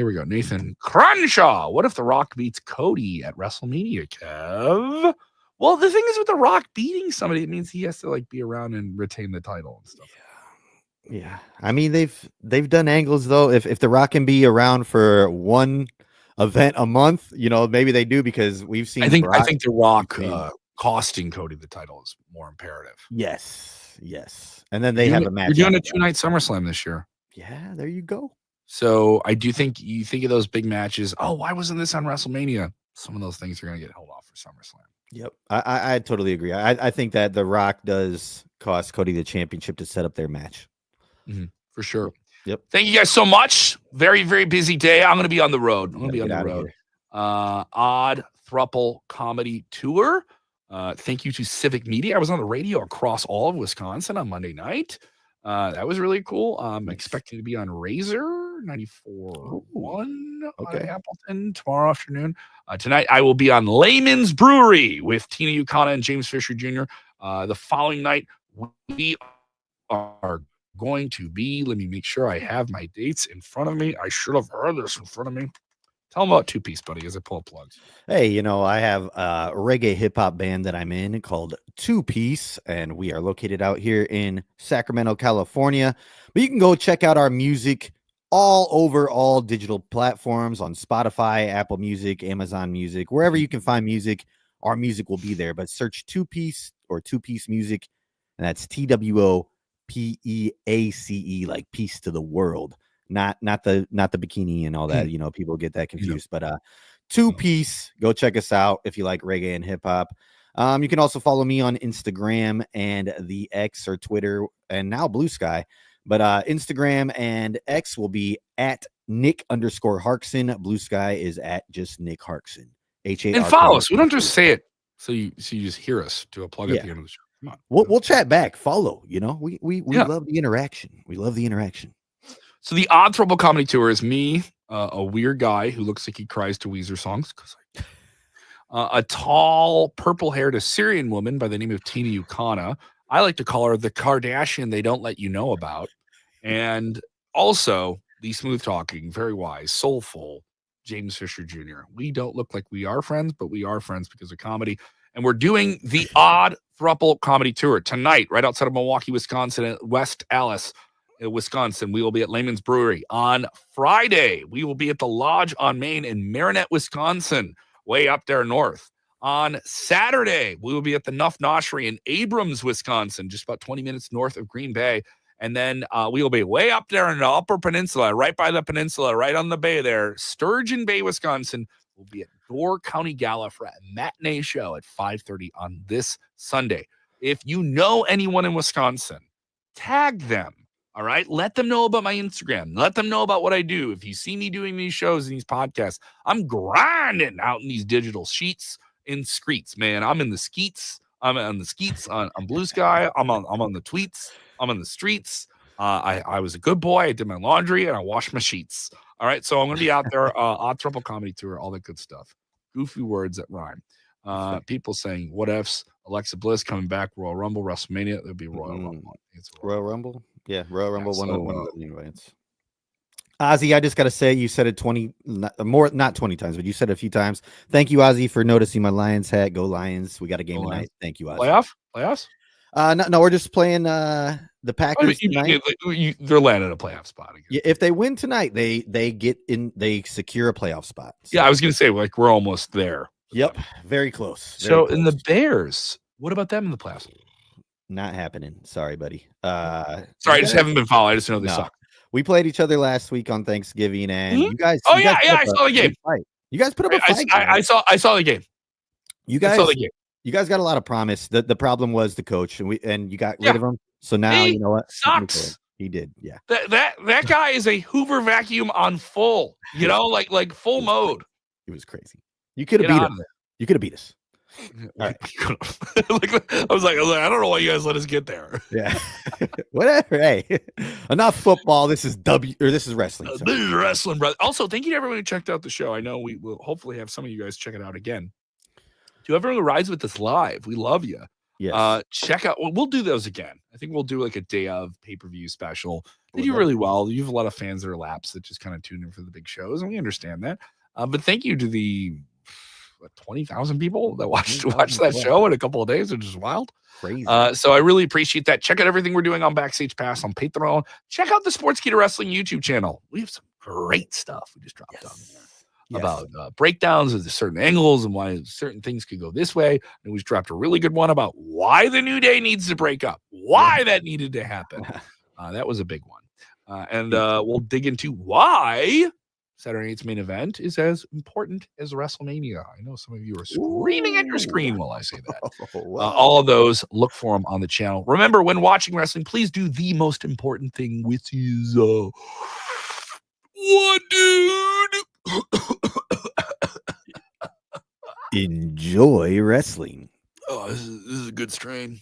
we go. Nathan Crenshaw. What if The Rock beats Cody at WrestleMania, Kev? Well, the thing is with The Rock beating somebody, it means he has to like be around and retain the title and stuff. Yeah. I mean, they've done angles though. If The Rock can be around for one event a month, maybe they do, because we've seen. I think The Rock costing Cody the title is more imperative. Yes. And then they have a match. You're doing a 2-night SummerSlam this year. Yeah, there you go. So I do think you think of those big matches. Oh, why wasn't this on WrestleMania? Some of those things are going to get held off for SummerSlam. Yep. I totally agree. I think that The Rock does cost Cody the championship to set up their match. Mm-hmm. For sure. Yep. Thank you guys so much. Very, very busy day. I'm going to be on the road. Odd Thruple Comedy Tour. Thank you to Civic Media. I was on the radio across all of Wisconsin on Monday night. That was really cool. I'm expecting to be on Razor 94.1 on Appleton tomorrow afternoon. Tonight, I will be on Layman's Brewery with Tina Ukana and James Fisher Jr. The following night, we are going to be, let me make sure I have my dates in front of me. I should have heard this in front of me. Tell them about Two Piece, buddy, as I pull up plugs. Hey, I have a reggae hip hop band that I'm in called Two Piece, and we are located out here in Sacramento, California. But you can go check out our music all over all digital platforms on Spotify, Apple Music, Amazon Music, wherever you can find music. Our music will be there. But search Two Piece or Two Piece Music, and that's TWOPEACE, like peace to the world. Not the bikini and all that. People get that confused. But Two Piece, go check us out if you like reggae and hip hop. You can also follow me on Instagram and the X or Twitter and now Blue Sky. But Instagram and X will be at Nick_Harkson. Blue Sky is at just Nick Harkson. HARK. And follow us. We don't just say it so you just hear us do a plug at the end of the show. Come on. We'll chat back. Follow. We love the interaction. We love the interaction. So the Odd Thruple Comedy Tour is me, a weird guy who looks like he cries to Weezer songs, a tall, purple-haired Assyrian woman by the name of Tina Ukana. I like to call her the Kardashian they don't let you know about. And also the smooth-talking, very wise, soulful James Fisher Jr. We don't look like we are friends, but we are friends because of comedy. And we're doing the Odd Thruple Comedy Tour tonight, right outside of Milwaukee, Wisconsin, at West Allis, Wisconsin. We will be at Layman's Brewery. On Friday, we will be at the Lodge on Main in Marinette, Wisconsin, way up there north. On Saturday, we will be at the Nuff Noshery in Abrams, Wisconsin, just about 20 minutes north of Green Bay. And then we will be way up there in the Upper Peninsula, right by the peninsula, right on the bay there, Sturgeon Bay, Wisconsin. We'll be at Door County Gala for a matinee show at 5:30 on this Sunday. If you know anyone in Wisconsin, tag them. All right. Let them know about my Instagram. Let them know about what I do. If you see me doing these shows and these podcasts, I'm grinding out in these digital sheets in screets, man. I'm in the skeets. I'm on the skeets on Blue Sky. I'm on the tweets. I'm on the streets. I was a good boy. I did my laundry and I washed my sheets. All right. So I'm going to be out there. Odd Thruple Comedy Tour, all that good stuff. Goofy words that rhyme. People saying, what ifs? Alexa Bliss coming back, Royal Rumble, WrestleMania. There'll be Royal Rumble. It's Royal Rumble? Yeah, Royal Rumble, one of the invites. Ozzy, I just got to say, you said it not 20 times, but you said it a few times. Thank you, Ozzy, for noticing my Lions hat. Go Lions. We got a game tonight. Thank you, Ozzy. Playoffs? No, we're just playing the Packers tonight. They're landing a playoff spot again. Yeah, if they win tonight, they get in, they secure a playoff spot. So. Yeah, I was going to say, like, we're almost there. Yep, very close. In the Bears, what about them in the playoffs? Not happening. Sorry, buddy. Sorry, I just haven't been following. I just know they suck. We played each other last week on Thanksgiving, and you guys. Oh, yeah, I saw the game. You guys put up a fight. I saw the game. You guys got a lot of promise. The problem was the coach, and you got rid of him. So now you know what sucks. He did. Yeah. That guy is a Hoover vacuum on full. Like full mode. It was crazy. You could have beat him. You could have beat us. All right. I was like, I don't know why you guys let us get there. Yeah. Whatever. Hey, enough football. This is wrestling. This is wrestling, brother. Also, thank you to everyone who checked out the show. I know we will hopefully have some of you guys check it out again. To everyone who rides with us live, we love you. Yes. Check out. We'll do those again. I think we'll do like a day of pay-per-view special. They do really well. You have a lot of fans that are laps that just kind of tune in for the big shows, and we understand that. But thank you to the 20,000 people that watched that show in a couple of days, which is wild. Crazy. So I really appreciate that. Check out everything we're doing on Backstage Pass on Patreon. Check out the Sportskeeda Wrestling YouTube channel. We have some great stuff we just dropped on there about breakdowns of the certain angles and why certain things could go this way. And we dropped a really good one about why the New Day needs to break up, why that needed to happen. That was a big one. And we'll dig into why Saturday night's main event is as important as WrestleMania. I know some of you are screaming at your screen while I say that. All of those, look for them on the channel. Remember, when watching wrestling, please do the most important thing, which is one dude. Enjoy wrestling. Oh, this is a good strain.